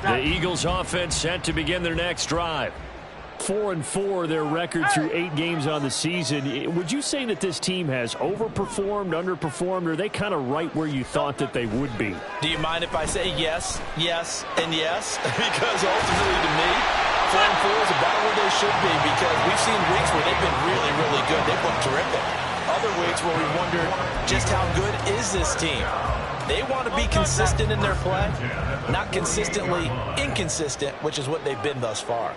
The Eagles offense set to begin their next drive. 4-4 their record through 8 games on the season. Would you say that this team has overperformed, underperformed, or are they kind of right where you thought that they would be? Do you mind if I say yes, yes, and yes? Because ultimately to me, 4-4 is about where they should be, because we've seen weeks where they've been really, really good. They've looked terrific. Other weeks where we wondered just how good is this team. They want to be consistent in their play, not consistently inconsistent, which is what they've been thus far.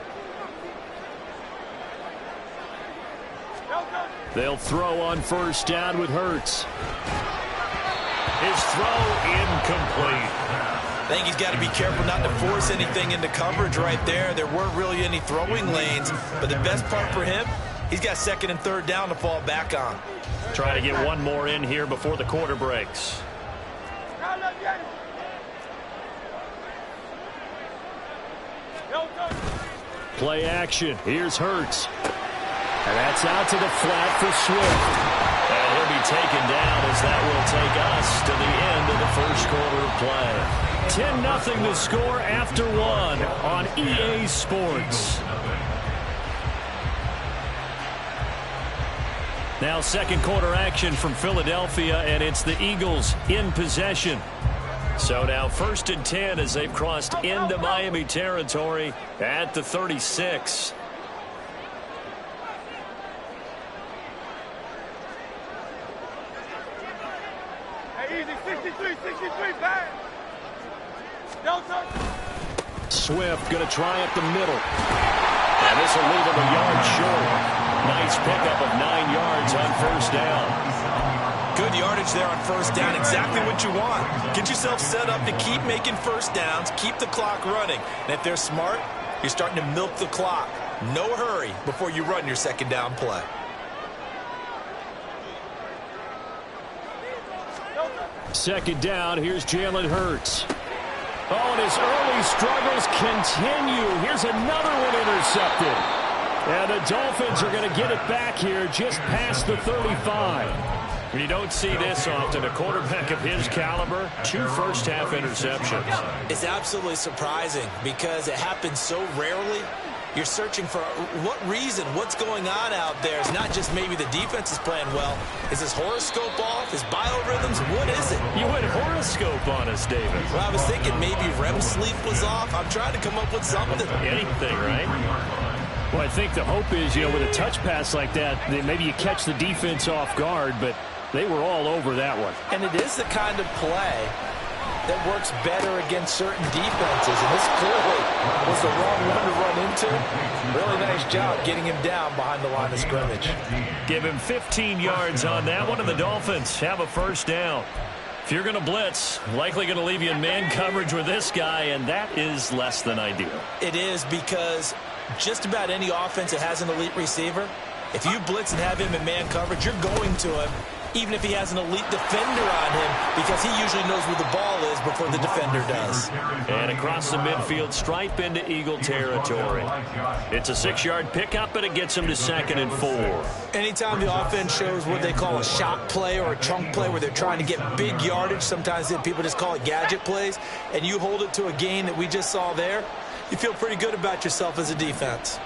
They'll throw on first down with Hurts. His throw incomplete. I think he's got to be careful not to force anything into coverage right there. There weren't really any throwing lanes, but the best part for him, he's got second and third down to fall back on. Trying to get one more in here before the quarter breaks. Play action. Here's Hurts. And that's out to the flat for Swift. And he'll be taken down as that will take us to the end of the first quarter of play. 10-0 the score after 1 on EA Sports. Now second quarter action from Philadelphia, and it's the Eagles in possession. So now 1st and 10 as they've crossed into Miami territory at the 36. Swift going to try up the middle. And this will leave him a yard short. Nice pickup of 9 yards on first down. Good yardage there on first down. Exactly what you want. Get yourself set up to keep making first downs, keep the clock running. And if they're smart, you're starting to milk the clock. No hurry before you run your second down play. Second down, here's Jalen Hurts. Oh, and his early struggles continue. Here's another one intercepted. And the Dolphins are going to get it back here just past the 35. You don't see this often. A quarterback of his caliber, 2 first-half interceptions. It's absolutely surprising because it happens so rarely. You're searching for what reason, what's going on out there. It's not just maybe the defense is playing well. Is his horoscope off? His biorhythms? What is it? You went horoscope on us, David. Well, I was thinking maybe REM sleep was off. I'm trying to come up with something. Anything, right? Well, I think the hope is, with a touch pass like that, maybe you catch the defense off guard, but they were all over that one. And it is the kind of play that works better against certain defenses, and this clearly was the wrong one to run into. Really nice job getting him down behind the line of scrimmage. Give him 15 yards on that one, and the Dolphins have a first down. If you're going to blitz, likely going to leave you in man coverage with this guy, and that is less than ideal. It is, because just about any offense that has an elite receiver, if you blitz and have him in man coverage, you're going to him, even if he has an elite defender on him, because he usually knows where the ball is before the defender does. And across the midfield stripe into Eagle territory. It's a 6-yard pickup, and it gets him to 2nd and 4. Anytime the offense shows what they call a shot play or a chunk play where they're trying to get big yardage, sometimes people just call it gadget plays, and you hold it to a gain that we just saw there, you feel pretty good about yourself as a defense.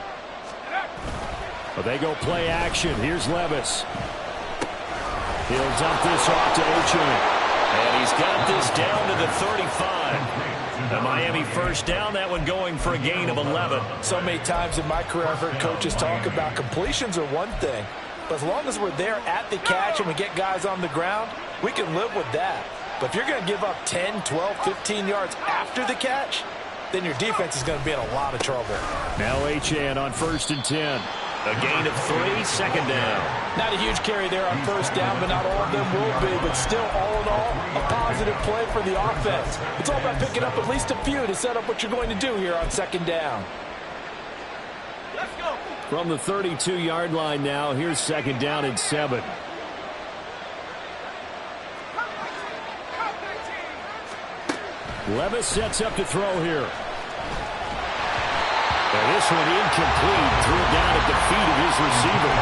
Well, they go play action. Here's Levis. He'll dump this off to Ocho. And he's got this down to the 35. The Miami first down, that one going for a gain of 11. So many times in my career I've heard coaches talk about completions are one thing, but as long as we're there at the catch and we get guys on the ground, we can live with that. But if you're going to give up 10, 12, 15 yards after the catch, then your defense is going to be in a lot of trouble. Now H.A. on 1st and 10. A gain of 3, 2nd down. Not a huge carry there on first down, but not all of them will be. But still, all in all, a positive play for the offense. It's all about picking up at least a few to set up what you're going to do here on 2nd down. Let's go. From the 32-yard line now, here's 2nd down and 7. Levis sets up to throw here. And this one incomplete. Threw it down at the feet of his receiver.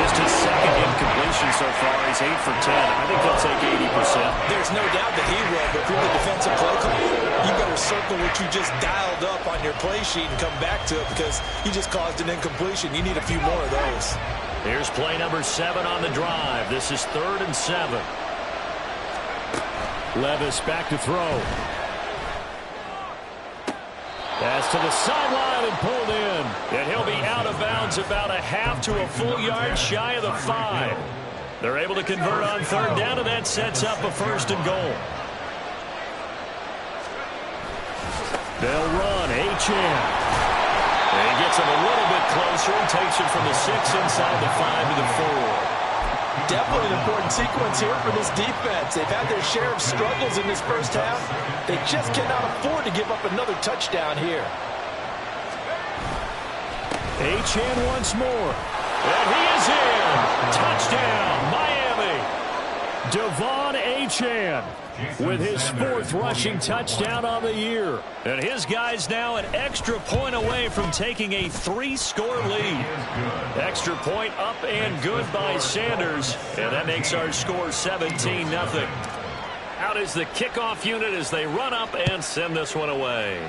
Just his 2nd incompletion so far. He's 8 for 10. I think he'll take 80%. There's no doubt that he will, but if you're the defensive play caller, you better circle what you just dialed up on your play sheet and come back to it because you just caused an incompletion. You need a few more of those. Here's play number 7 on the drive. This is 3rd and 7. Levis back to throw. Pass to the sideline and pulled in. And he'll be out of bounds about a half to a full yard shy of the 5. They're able to convert on 3rd down, and that sets up a 1st and goal. They'll run. Achane. He gets him a little bit closer and takes it from the 6 inside the 5 to the 4. Definitely an important sequence here for this defense. They've had their share of struggles in this first half. They just cannot afford to give up another touchdown here. Achane once more. And he is in. Touchdown, Miami. Devon Achane with his 4th rushing touchdown on the year. And his guys now an extra point away from taking a 3-score lead. Extra point up and good by Sanders. And that makes our score 17-0. Out is the kickoff unit as they run up and send this one away.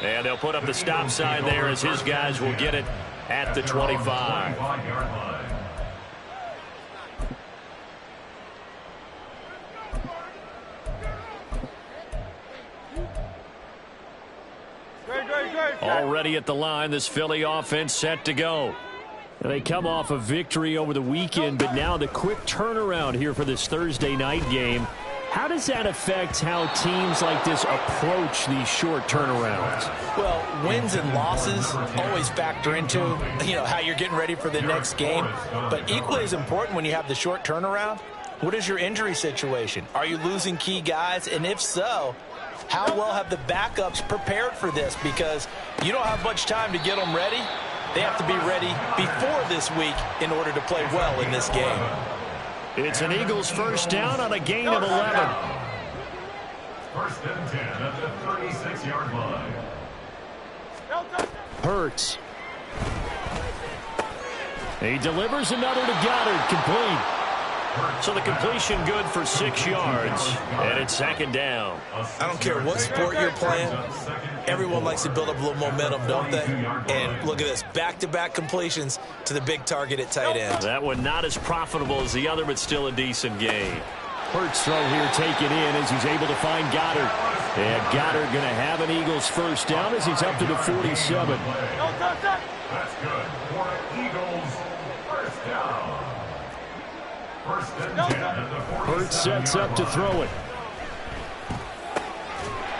And they'll put up the stop sign there as his guys will get it at the 25. Already at the line, this Philly offense set to go. They come off a victory over the weekend, but now the quick turnaround here for this Thursday night game. How does that affect how teams like this approach these short turnarounds? Well, wins and losses always factor into, how you're getting ready for the next game. But equally as important when you have the short turnaround, what is your injury situation? Are you losing key guys? And if so, how well have the backups prepared for this? Because you don't have much time to get them ready. They have to be ready before this week in order to play well in this game. It's an Eagles 1st down on a gain of 11. 1st and 10 at the 36-yard line. Hurts. He delivers another to Goddard, complete. So the completion good for 6 yards, and it's 2nd down. I don't care what sport you're playing. Everyone likes to build up a little momentum, don't they? And look at this, back-to-back completions to the big target at tight end. That one not as profitable as the other, but still a decent gain. Hurts throw here taken in as he's able to find Goddard. And Goddard going to have an Eagles 1st down as he's up to the 47. That's good for Eagles 1st down. 1st and 10 at the 47. Hurts sets up to throw it.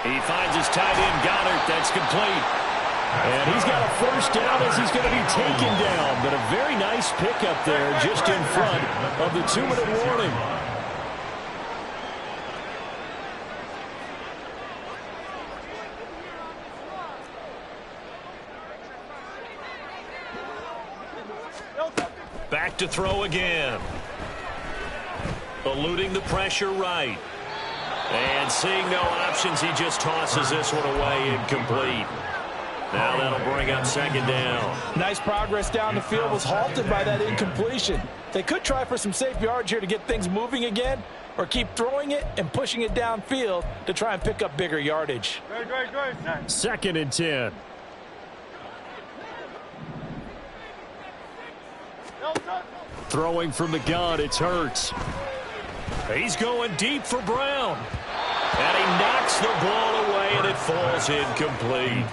He finds his tight end, Goddard. That's complete. And he's got a 1st down as he's going to be taken down. But a very nice pickup there just in front of the 2-minute warning. Back to throw again. Eluding the pressure right. And seeing no options, he just tosses this one away, incomplete. Now that'll bring up 2nd down. Nice progress down the field, was halted by that incompletion. They could try for some safe yards here to get things moving again, or keep throwing it and pushing it downfield to try and pick up bigger yardage. 2nd and 10. Throwing from the gun, it's Hurts. He's going deep for Brown. And he knocks the ball away, and it falls incomplete.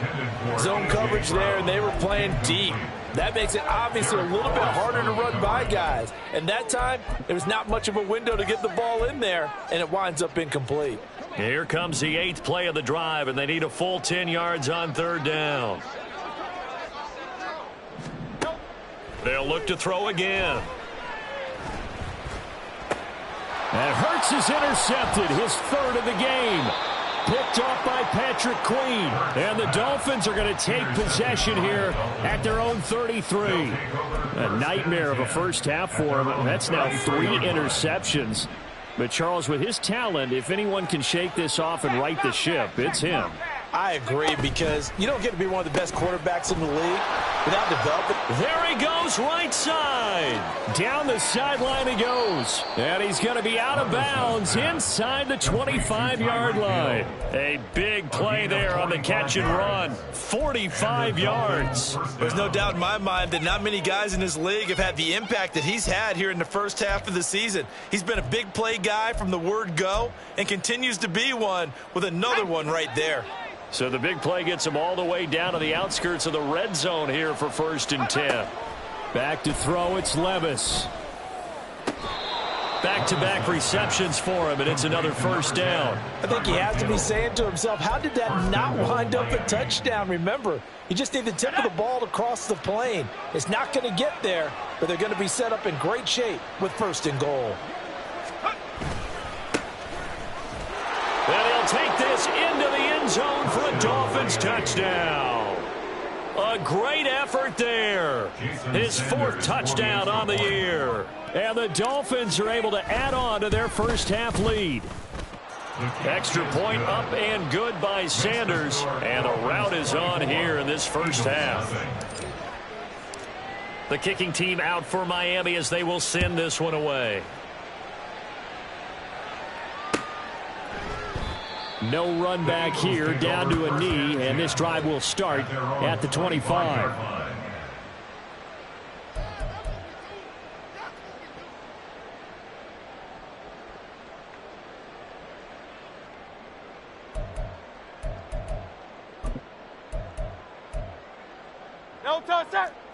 Zone coverage there, and they were playing deep. That makes it obviously a little bit harder to run by guys. And that time, there was not much of a window to get the ball in there, and it winds up incomplete. Here comes the 8th play of the drive, and they need a full 10 yards on 3rd down. They'll look to throw again. And Hurts is intercepted, his 3rd of the game. Picked off by Patrick Queen. And the Dolphins are going to take possession here at their own 33. A nightmare of a first half for him. That's now 3 interceptions. But Charles, with his talent, if anyone can shake this off and right the ship, it's him. I agree, because you don't get to be one of the best quarterbacks in the league without developing. There he goes, right side. inside. Down the sideline he goes. And he's going to be out of bounds inside the 25-yard line. A big play there on the catch and run. 45 yards. There's no doubt in my mind that not many guys in this league have had the impact that he's had here in the first half of the season. He's been a big play guy from the word go and continues to be one with another one right there. So the big play gets him all the way down to the outskirts of the red zone here for 1st and 10. Back to throw, it's Levis. Back-to-back receptions for him, and it's another 1st down. I think he has to be saying to himself, how did that not wind up a touchdown? Remember, you just need the tip of the ball to cross the plane. It's not going to get there, but they're going to be set up in great shape with 1st and goal. And he'll take this into the end zone for a Dolphins touchdown. A great effort there. His 4th touchdown on the year. And the Dolphins are able to add on to their first half lead. Extra point up and good by Sanders. And a rout is on here in this first half. The kicking team out for Miami as they will send this one away. No run back here, down to a knee, and this drive will start at the 25.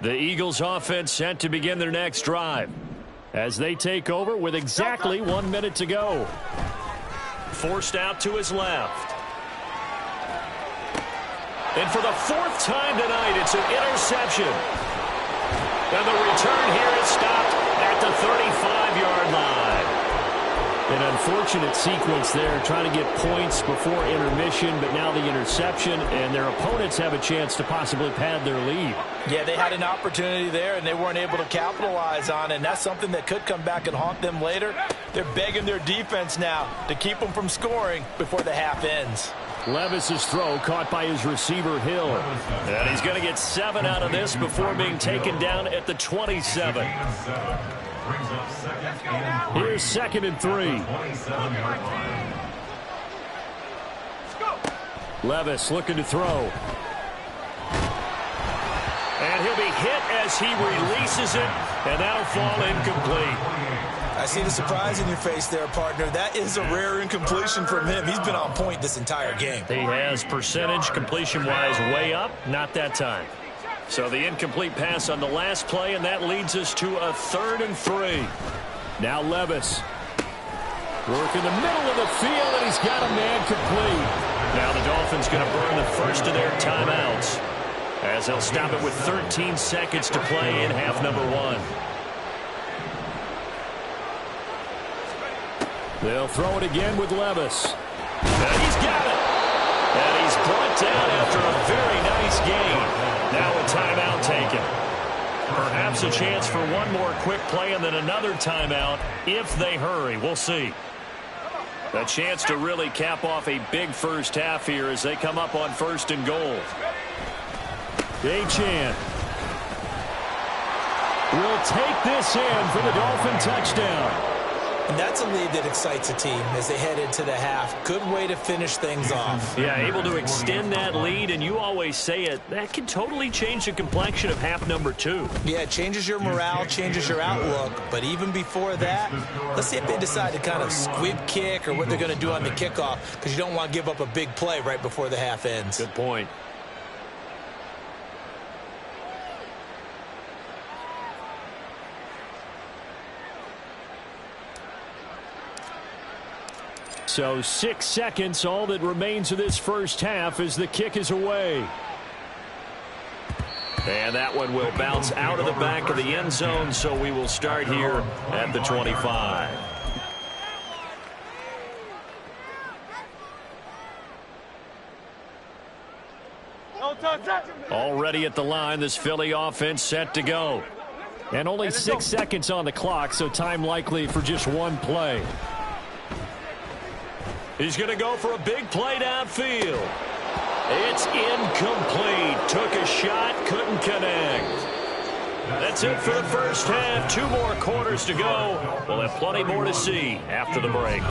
The Eagles offense set to begin their next drive as they take over with exactly 1 minute to go. Forced out to his left. And for the 4th time tonight, it's an interception. And the return here is stopped at the 35-yard line. An unfortunate sequence there, trying to get points before intermission, but now the interception, and their opponents have a chance to possibly pad their lead. Yeah, they had an opportunity there, and they weren't able to capitalize on it, and that's something that could come back and haunt them later. They're begging their defense now to keep them from scoring before the half ends. Levis's throw caught by his receiver, Hill. And he's going to get 7 out of this before being taken down at the 27. Here's 2nd and 3. Levis looking to throw. And he'll be hit as he releases it, and that'll fall incomplete. I see the surprise in your face there, partner. That is a rare incompletion from him. He's been on point this entire game. He has percentage completion-wise way up, not that time. So the incomplete pass on the last play, and that leads us to a 3rd and 3. Now Levis. Work in the middle of the field, and he's got a man complete. Now the Dolphins going to burn the first of their timeouts as they'll stop it with 13 seconds to play in half number 1. They'll throw it again with Levis. And he's got it. And he's brought down after a very nice game. Now a timeout taken. Perhaps a chance for one more quick play and then another timeout if they hurry. We'll see. A chance to really cap off a big first half here as they come up on 1st and goal. Achane will take this in for the Dolphin touchdown. And that's a lead that excites a team as they head into the half. Good way to finish things off. Yeah, able to extend that lead, and you always say it, that can totally change the complexion of half number 2. Yeah, it changes your morale, changes your outlook. But even before that, let's see if they decide to kind of squib kick or what they're going to do on the kickoff, because you don't want to give up a big play right before the half ends. Good point. So 6 seconds, all that remains of this first half as the kick is away. And that one will bounce out of the back of the end zone, so we will start here at the 25. Already at the line, this Philly offense set to go. And only 6 seconds on the clock, so time likely for just one play. He's going to go for a big play downfield. It's incomplete. Took a shot, couldn't connect. That's it for the first half. 2 more quarters to go. We'll have plenty more to see after the break.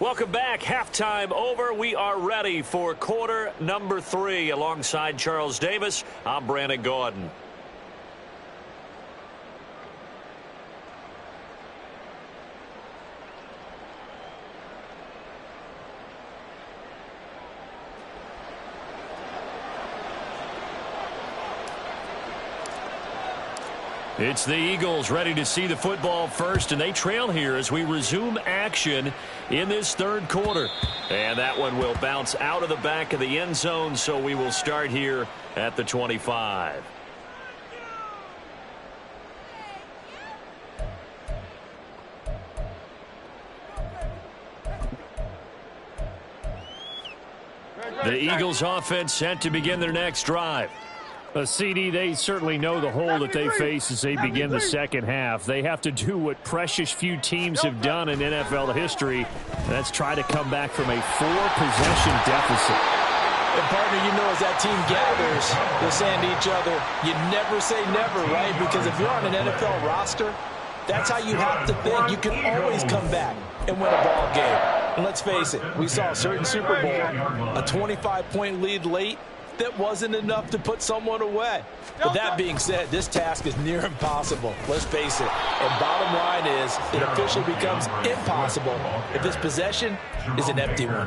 Welcome back. Halftime over. We are ready for quarter number 3. Alongside Charles Davis, I'm Brandon Gordon. It's the Eagles ready to see the football first, and they trail here as we resume action in this third quarter. And that one will bounce out of the back of the end zone, so we will start here at the 25. The Eagles offense set to begin their next drive. CD, they certainly know the hole that they face as they begin the second half. They have to do what precious few teams have done in NFL history. That's try to come back from a 4-possession deficit. And, partner, you know, as that team gathers, they're saying to each other, you never say never, right? Because if you're on an NFL roster, that's how you have to think. You can always come back and win a ball game. And let's face it, we saw a certain Super Bowl, a 25-point lead late, that wasn't enough to put someone away. But that being said, this task is near impossible. Let's face it. And bottom line is, it officially becomes impossible if this possession is an empty one.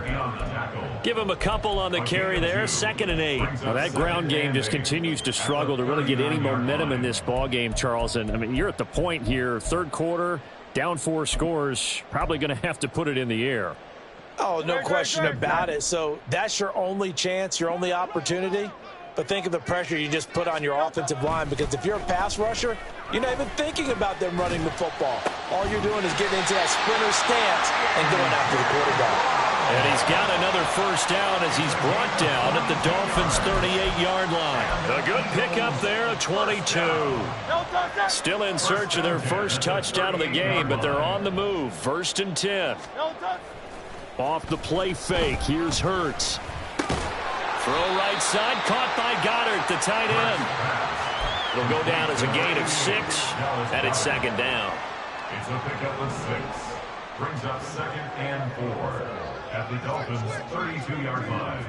Give him a couple on the carry there. 2nd and 8. Well, that ground game just continues to struggle to really get any momentum in this ball game, Charles. And I mean, you're at the point here, third quarter, down 4 scores, probably going to have to put it in the air. Oh, no question about it. So that's your only chance, your only opportunity. But think of the pressure you just put on your offensive line, because if you're a pass rusher, you're not even thinking about them running the football. All you're doing is getting into that sprinter stance and going after the quarterback. And he's got another first down as he's brought down at the Dolphins' 38-yard line. A good pickup there, a 22. Still in search of their first touchdown of the game, but they're on the move. 1st and 10. Off the play fake, here's Hurts. Throw right side, caught by Goddard, the tight end. It'll go down as a gain of 6, and it's 2nd down. It's a pickup of 6. Brings up 2nd and 4 at the Dolphins' 32-yard line.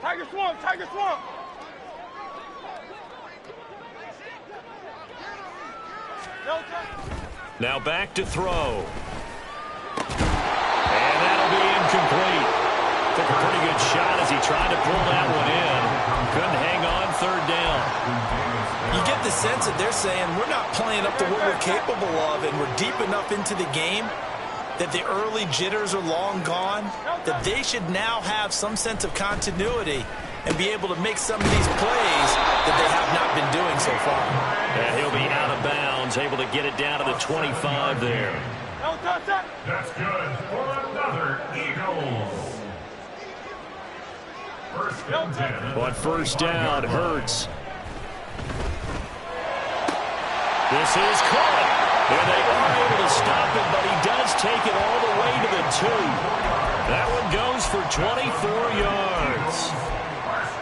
Tiger swamp, Tiger swamp. Now back to throw. And that'll be incomplete. Took a pretty good shot as he tried to pull that one in. Couldn't hang on, 3rd down. You get the sense that they're saying we're not playing up to what we're capable of, and we're deep enough into the game that the early jitters are long gone, that they should now have some sense of continuity and be able to make some of these plays that they have not been doing so far. And he'll be out of bounds, able to get it down to the 25 there. That's good for another Eagles. 1st and 10. But first down, Hurts. This is caught. And they are able to stop him, but he does take it all the way to the 2. That one goes for 24 yards.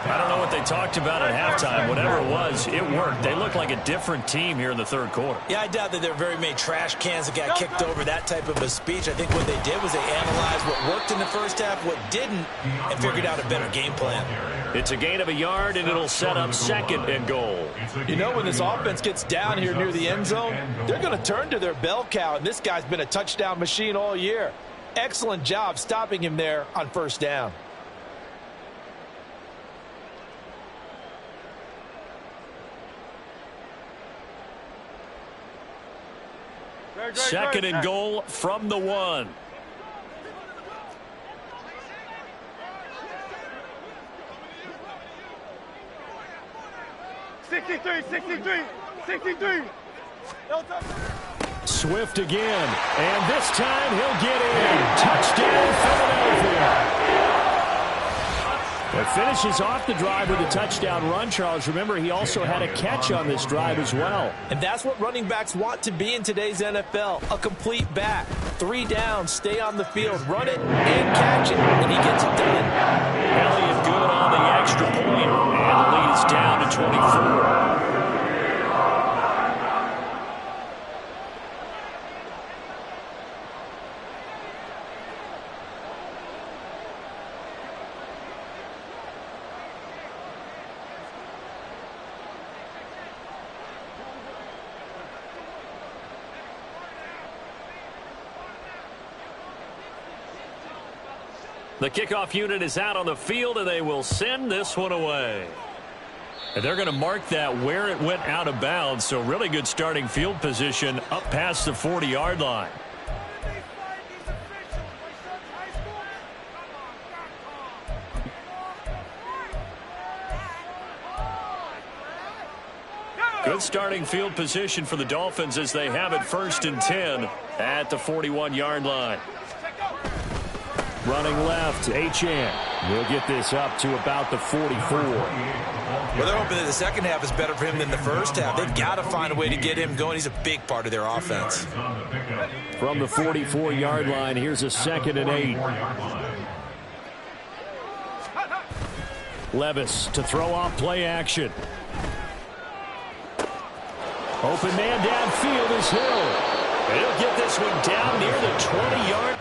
I don't know what they talked about at halftime. Whatever it was, it worked. They look like a different team here in the third quarter. Yeah, I doubt that there are very many trash cans that got kicked over that type of a speech. I think what they did was they analyzed what worked in the first half, what didn't, and figured out a better game plan. It's a gain of a yard, and it'll set up 2nd and goal. You know, when this offense gets down here near the end zone, they're going to turn to their bell cow, and this guy's been a touchdown machine all year. Excellent job stopping him there on 1st down. Second and goal from the 1. Swift again. And this time he'll get in. Touchdown, Philadelphia. It finishes off the drive with a touchdown run, Charles. Remember, he also had a catch on this drive as well. And that's what running backs want to be in today's NFL, a complete back. 3 downs, stay on the field, run it, and catch it, and he gets it done. Elliott good on the extra point, and the lead is down to 24. The kickoff unit is out on the field, and they will send this one away. And they're going to mark that where it went out of bounds, so really good starting field position up past the 40-yard line. Good starting field position for the Dolphins as they have it 1st and 10 at the 41-yard line. Running left, Achane will get this up to about the 44. Well, they're hoping that the second half is better for him than the first half. They've got to find a way to get him going. He's a big part of their offense. From the 44-yard line, here's a 2nd and 8. Levis to throw off play action. Open man downfield is Hill. He'll get this one down near the 20-yard.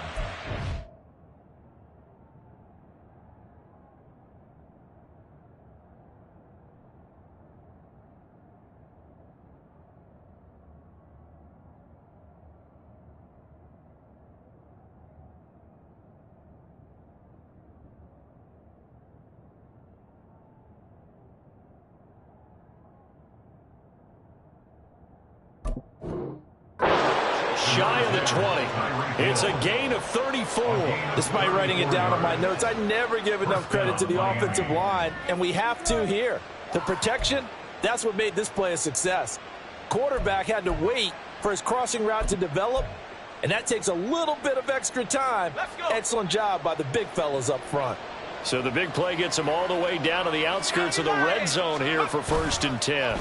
Shy of the 20. It's a gain of 34. Despite writing it down on my notes, I never give enough credit to the offensive line, and we have to here. The protection, that's what made this play a success. Quarterback had to wait for his crossing route to develop, and that takes a little bit of extra time. Excellent job by the big fellas up front. So the big play gets him all the way down to the outskirts of the red zone here for 1st and 10.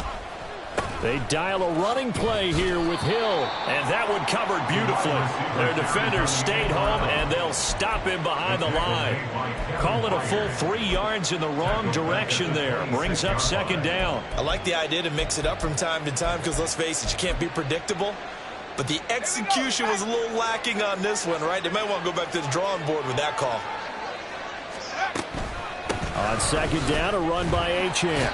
They dial a running play here with Hill, and that one covered beautifully. Their defenders stayed home, and they'll stop him behind the line. Call it a full 3 yards in the wrong direction there. Brings up 2nd down. I like the idea to mix it up from time to time because, let's face it, you can't be predictable. But the execution was a little lacking on this one, right? They might want to go back to the drawing board with that call. On 2nd down, a run by Achane.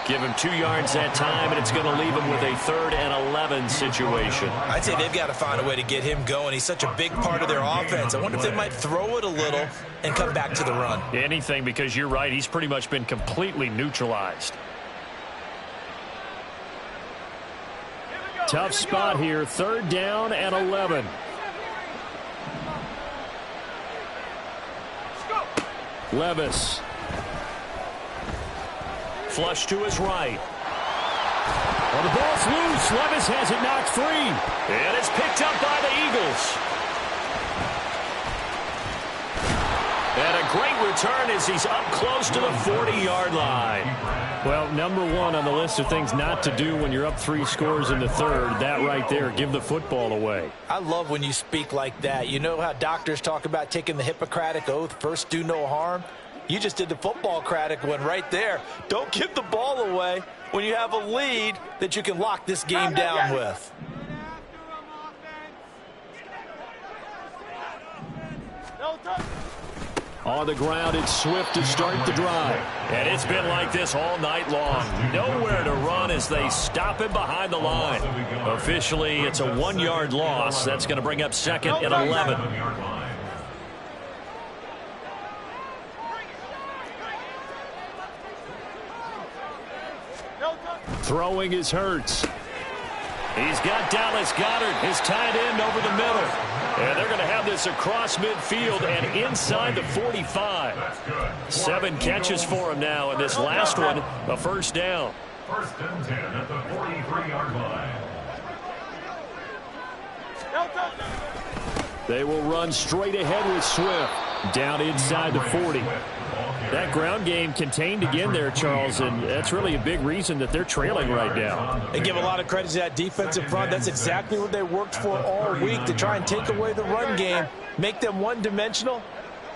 Give him 2 yards that time, and it's going to leave him with a 3rd and 11 situation. I'd say they've got to find a way to get him going. He's such a big part of their offense. I wonder if they might throw it a little and come back to the run. Anything, because you're right. He's pretty much been completely neutralized. Tough spot here. 3rd down and 11. Levis. Flush to his right. Well, the ball's loose. Levis has it knocked free. And it's picked up by the Eagles. And a great return as he's up close to the 40-yard line. Well, number 1 on the list of things not to do when you're up 3 scores in the 3rd. That right there, give the football away. I love when you speak like that. You know how doctors talk about taking the Hippocratic Oath, first do no harm? You just did the football-cratic one right there. Don't give the ball away when you have a lead that you can lock this game down with. On the ground, it's Swift to start the drive. And it's been like this all night long. Nowhere to run as they stop him behind the line. Officially, it's a 1-yard loss. That's going to bring up 2nd and 11. Throwing is Hurts. He's got Dallas Goedert, his tight end, over the middle. And they're going to have this across midfield and inside the 45. 7 catches for him now, and this last one, a 1st down. 1st and 10 at the 43-yard line. They will run straight ahead with Swift. Down inside the 40. That ground game contained again there, Charles, and that's really a big reason that they're trailing right now. They give a lot of credit to that defensive front. That's exactly what they worked for all week, to try and take away the run game, make them one-dimensional.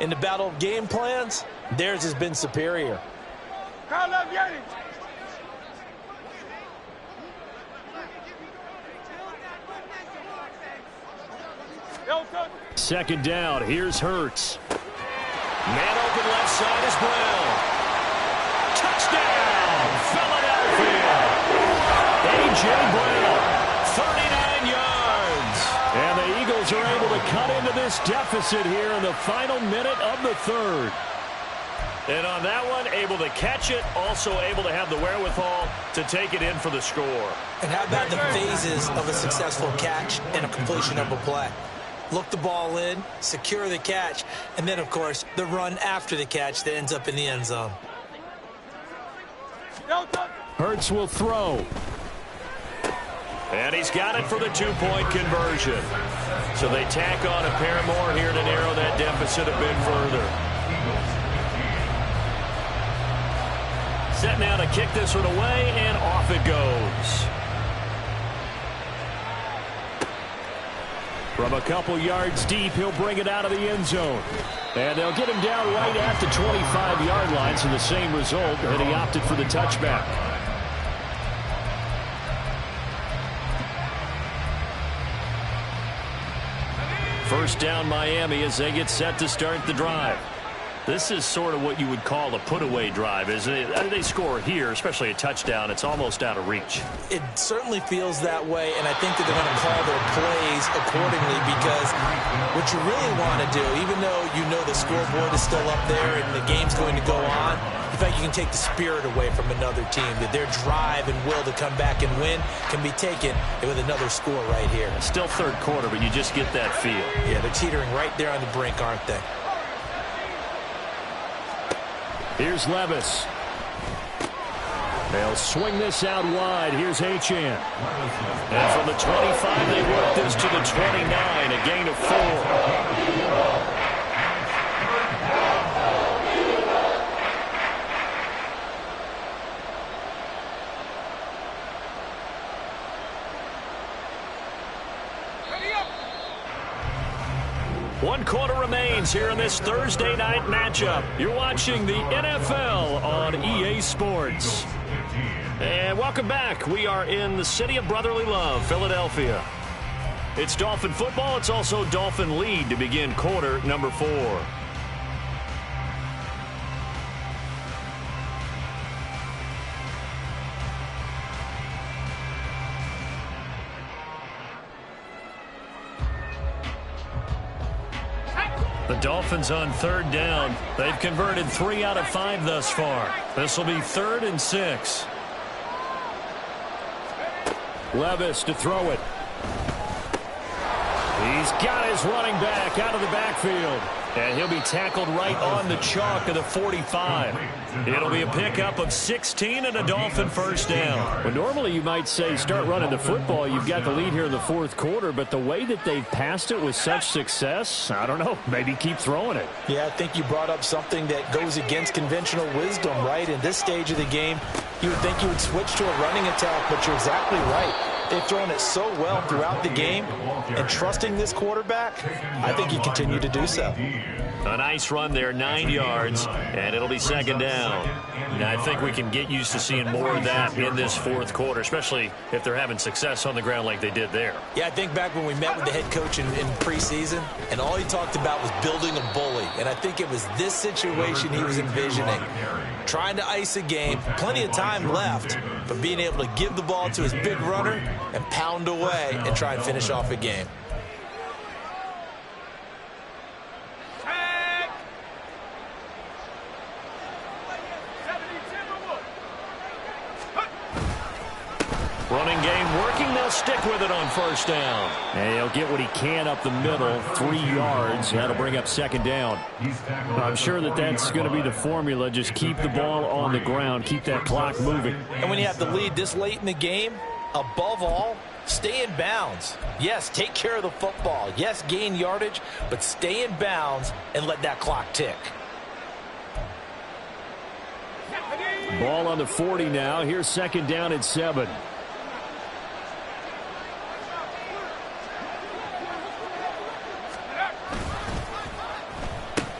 In the battle of game plans, theirs has been superior. Second down, here's Hurts. Man open left side is Brown. Touchdown, Philadelphia. A.J. Brown, 39 yards. And the Eagles are able to cut into this deficit here in the final minute of the third. And on that one, able to catch it, also able to have the wherewithal to take it in for the score. And how about the phases of a successful catch and a completion of a play? Look the ball in, secure the catch, and then, of course, the run after the catch that ends up in the end zone. Hurts will throw. And he's got it for the two-point conversion. So they tack on a pair more here to narrow that deficit a bit further. Set now to kick this one away, and off it goes. From a couple yards deep, he'll bring it out of the end zone. And they'll get him down right at the 25-yard line, so the same result, and he opted for the touchback. First down Miami as they get set to start the drive. This is sort of what you would call a put-away drive, isn't it? They score here, especially a touchdown. It's almost out of reach. It certainly feels that way, and I think that they're going to call their plays accordingly, because what you really want to do, even though you know the scoreboard is still up there and the game's going to go on, in fact, you can take the spirit away from another team, that their drive and will to come back and win can be taken with another score right here. Still third quarter, but you just get that feel. Yeah, they're teetering right there on the brink, aren't they? Here's Levis. They'll swing this out wide. Here's Achane. And from the 25, they work this to the 29, a gain of 4. One quarter remains here in this Thursday night matchup. You're watching the NFL on EA Sports. And welcome back. We are in the city of brotherly love, Philadelphia. It's Dolphin football. It's also Dolphin lead to begin quarter number 4. The Dolphins on third down. They've converted 3 out of 5 thus far. This will be 3rd and 6. Levis to throw it. He's got his running back out of the backfield. And he'll be tackled right on the chalk of the 45. It'll be a pickup of 16 and a Dolphin first down. Well, normally you might say start running the football. You've got the lead here in the 4th quarter, but the way that they've passed it with such success, I don't know, maybe keep throwing it. Yeah, I think you brought up something that goes against conventional wisdom, right? In this stage of the game, you would think you would switch to a running attack, but you're exactly right. They've thrown it so well throughout the game, and trusting this quarterback, I think you continue to do so. A nice run there, 9 yards, and it'll be second down. Now, I think we can get used to seeing more of that in this 4th quarter, especially if they're having success on the ground like they did there. Yeah, I think back when we met with the head coach in preseason, and all he talked about was building a bully, and I think it was this situation he was envisioning. Trying to ice a game, plenty of time left, but being able to give the ball to his big runner and pound away and try and finish off a game. Running game working. They'll stick with it on first down. And he'll get what he can up the middle, 3 yards. That'll bring up second down. I'm sure that that's going to be the formula. Just keep the ball on the ground. Keep that clock moving. And when you have the lead this late in the game, above all, Stay in bounds. Yes, take care of the football. Yes, gain yardage, but stay in bounds and let that clock tick. Ball on the 40 now. Here's second down at 7.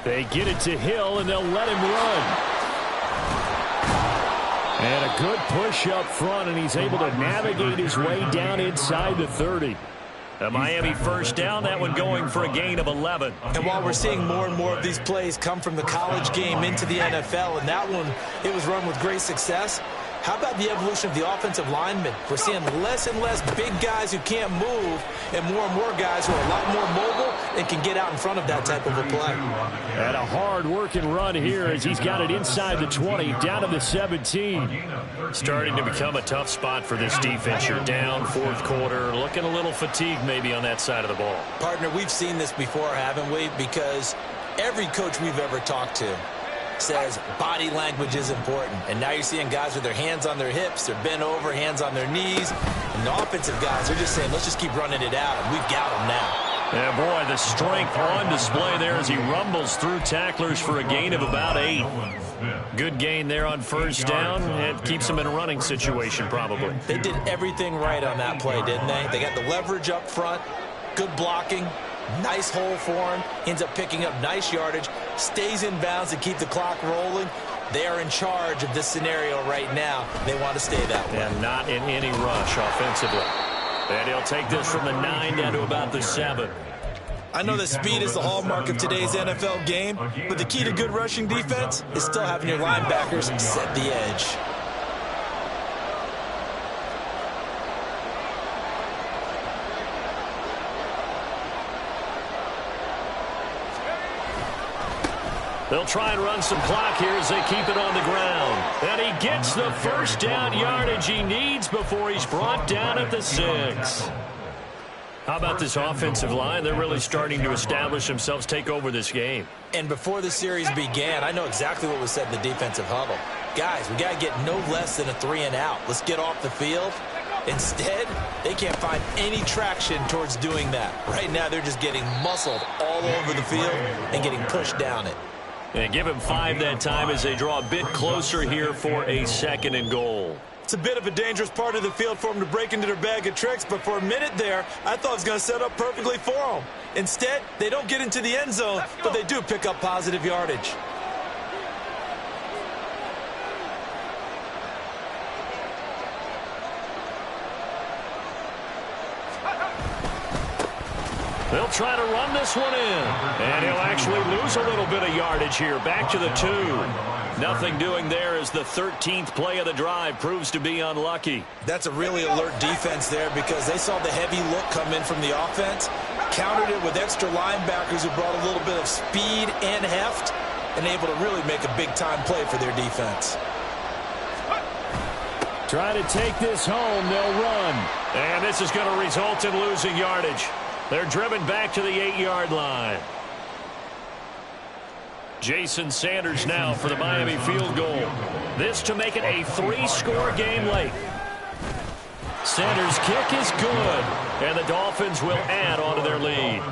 They get it to Hill, and they'll let him run. And a good push up front, and he's able to navigate his way down inside the 30. A Miami first down, that one going for a gain of 11. And while we're seeing more and more of these plays come from the college game into the NFL, and that one, it was run with great success, how about the evolution of the offensive linemen? We're seeing less and less big guys who can't move and more guys who are a lot more mobile and can get out in front of that type of a play. And a hard-working run here as he's got it inside the 20, down to the 17. Starting to become a tough spot for this defense. You're down fourth quarter, looking a little fatigued maybe on that side of the ball. Partner, we've seen this before, haven't we? Because every coach we've ever talked to says body language is important. And now you're seeing guys with their hands on their hips, they're bent over, hands on their knees. And the offensive guys are just saying, let's just keep running it out, and we've got them now. Yeah, boy, the strength on display there as he rumbles through tacklers for a gain of about 8. Good gain there on first down, and keeps him in a running situation probably. They did everything right on that play, didn't they? They got the leverage up front, good blocking, nice hole for him, ends up picking up nice yardage, stays in bounds to keep the clock rolling. They are in charge of this scenario right now. They want to stay that way. And not in any rush offensively. And he'll take this from the 9 down to about the 7. I know that speed is the hallmark of today's NFL game, but the key to good rushing defense is still having your linebackers set the edge. They'll try and run some clock here as they keep it on the ground. And he gets the first down yardage he needs before he's brought down at the 6. How about this offensive line? They're really starting to establish themselves, take over this game. And before the series began, I know exactly what was said in the defensive huddle. Guys, we got to get no less than a 3-and-out. Let's get off the field. Instead, they can't find any traction towards doing that. Right now, they're just getting muscled all over the field and getting pushed down it. And give him 5 that time as they draw a bit closer here for a 2nd and goal. It's a bit of a dangerous part of the field for them to break into their bag of tricks, but for a minute there, I thought it was going to set up perfectly for them. Instead, they don't get into the end zone, but they do pick up positive yardage. They'll try to run this one in. And he'll actually lose a little bit of yardage here. Back to the 2. Nothing doing there as the 13th play of the drive proves to be unlucky. That's a really alert defense there because they saw the heavy look come in from the offense, countered it with extra linebackers who brought a little bit of speed and heft, and able to really make a big-time play for their defense. Try to take this home. They'll run. And this is going to result in losing yardage. They're driven back to the 8-yard line. Jason Sanders now for the Miami field goal. This to make it a 3-score game late. Sanders' kick is good, and the Dolphins will add on to their lead.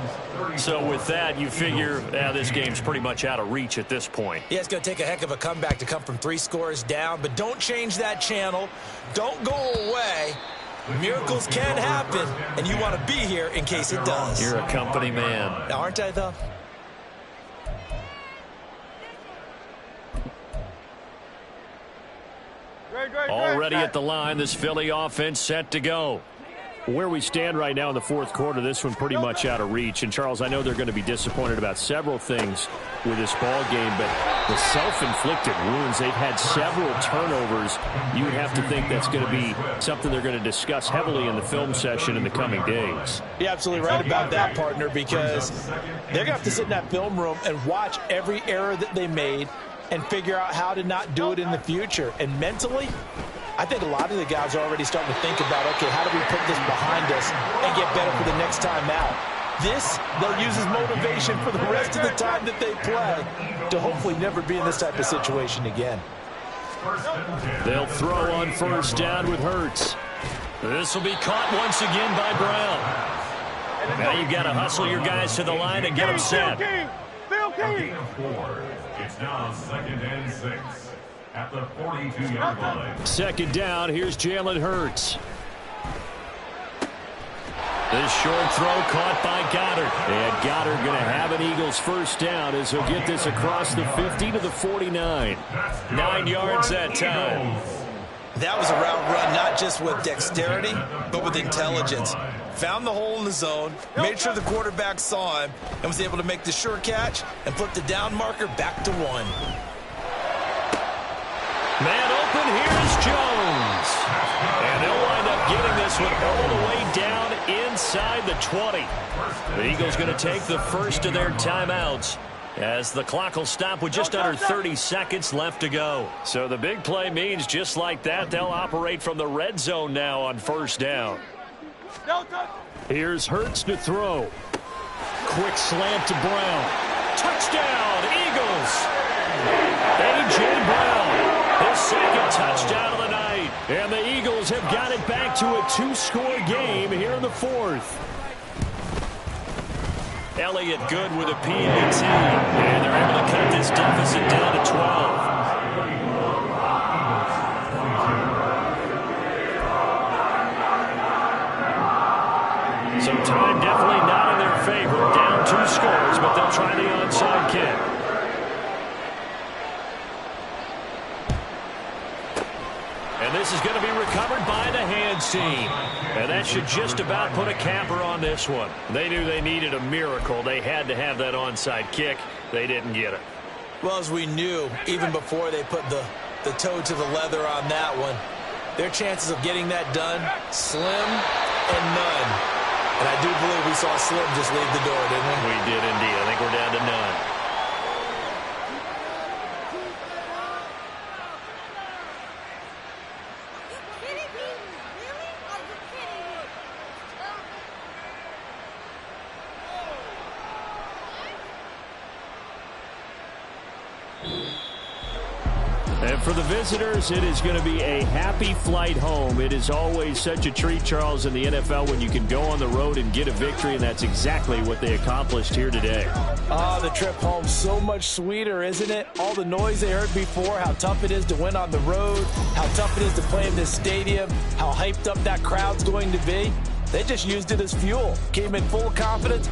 So with that, you figure this game's pretty much out of reach at this point. Yeah, it's going to take a heck of a comeback to come from 3 scores down, but don't change that channel. Don't go away. Miracles can happen, and you want to be here in case it does. You're a company man. Aren't I, though? Already at the line, this Philly offense set to go. Where we stand right now in the fourth quarter, this one pretty much out of reach. And, Charles, I know they're going to be disappointed about several things with this ball game, but the self-inflicted wounds, they've had several turnovers. You would have to think that's going to be something they're going to discuss heavily in the film session in the coming days. You're absolutely right about that, partner, because they're going to have to sit in that film room and watch every error that they made and figure out how to not do it in the future. And mentally, I think a lot of the guys are already starting to think about, okay, how do we put this behind us and get better for the next time out? This, they'll use as motivation for the rest of the time that they play to hopefully never be in this type of situation again. They'll throw on first down with Hurts. This will be caught once again by Brown. Now you've got to hustle your guys to the line and get them set. Gain of 4. It's now 2nd and 6 at the 42-yard line. 2nd down. Here's Jalen Hurts. This short throw caught by Goddard. And Goddard going to have an Eagles first down as he'll get this across the 50 to the 49. 9 yards that time. That was a route run not just with dexterity, but with intelligence. Found the hole in the zone, made sure the quarterback saw him, and was able to make the sure catch and put the down marker back to 1. Man open, here's Jones. And they'll wind up getting this one all the way down inside the 20. The Eagles going to take the first of their timeouts as the clock will stop with just under 30 seconds left to go. So the big play means just like that, they'll operate from the red zone now on first down. Here's Hurts to throw. Quick slant to Brown. Touchdown, Eagles. A.J. Brown, his 2nd touchdown of the night. And the Eagles have got it back to a 2-score game here in the 4th. Elliott good with a PAT. And they're able to cut this deficit down to 12. So time definitely not in their favor. Down 2 scores, but they'll try the onside kick. And this is going to be recovered by the hands team. And that should just about put a capper on this one. They knew they needed a miracle. They had to have that onside kick. They didn't get it. Well, as we knew, even before they put the toe to the leather on that one, their chances of getting that done, slim and none. And I do believe we saw Slim just leave the door, didn't we? We did indeed. I think we're down to none. And for the visitors, it is going to be a happy flight home. It is always such a treat, Charles, in the NFL when you can go on the road and get a victory, and that's exactly what they accomplished here today. The trip home so much sweeter, isn't it? All the noise they heard before, how tough it is to win on the road, how tough it is to play in this stadium, how hyped up that crowd's going to be. They just used it as fuel. Came in full confidence,